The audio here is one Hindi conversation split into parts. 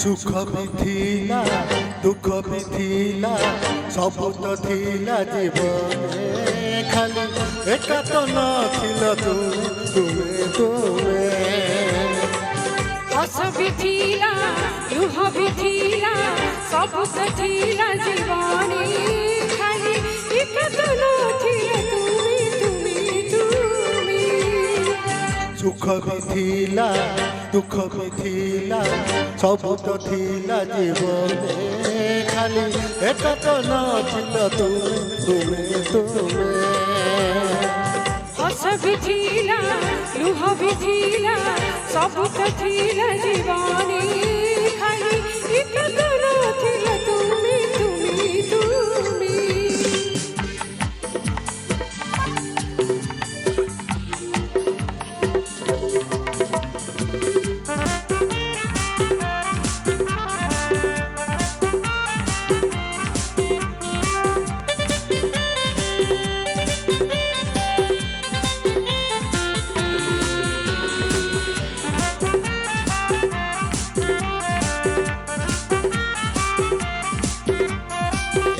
सुख भी थिला दुख भी थिला सब तो थिला जीवन खाली एका तो नथिल तुमे हस भी थिला लुह भी थिला सब तो थिला जीवन खाली एका तो नथिल तुमी सुख भी थिला दुख भी थिला सब तो थिला जीवन खाली एका तो नथिल तुमे हस भी थिला लुह भी थिला सब तो थिला जीवन खाली एका तो नथिल तुमी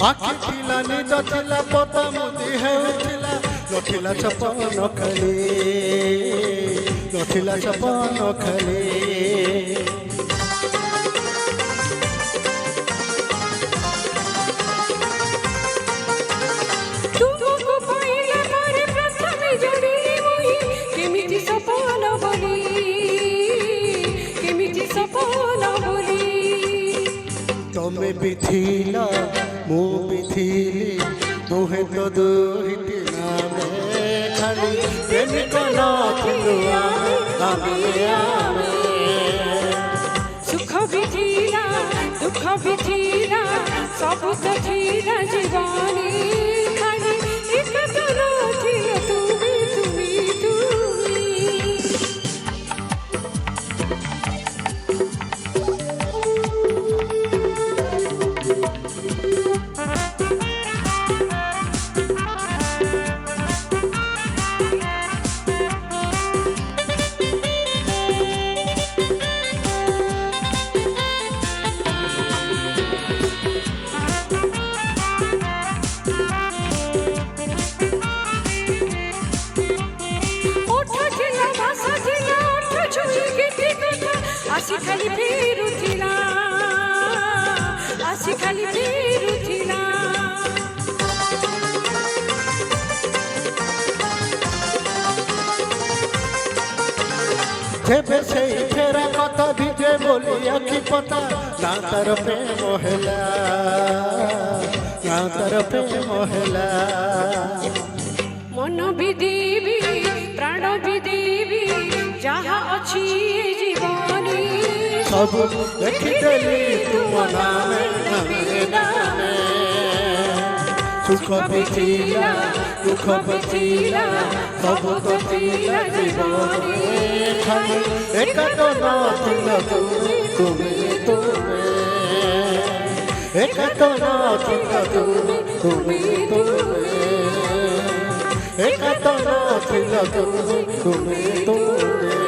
आखि थिला निज थिला पता मुदी हेउथिला नथिला छपन खाली नथिला छपन खाली तुमको पाइला पर प्रथम जोड़िली मोहि केमिति सपन बोली तमे भी थिला मु भी थिली दुहे तो दुहिटी नामे खाली प्रेमिक नथिलु आमे सुख भी थिला दुख भी थिला सब तो थिला जीवन खाली एका तो नथिल तुमी आसी खाली फेरुथिला जेबे से फेरा कथा भिजे बोली आखि पता ना तार प्रेम हेला ना तार प्रेम हेला मन भी देवी प्राण भी देवी जहाँ अच्छी जीवनी सब देखिदेली तुम नामे नामे सुख भी थिला दुख भी थिला सब तो थिला जीवन खाली एका तो नथिल तुमे एका तो नथिल तुमे एका तो नथिल तुमे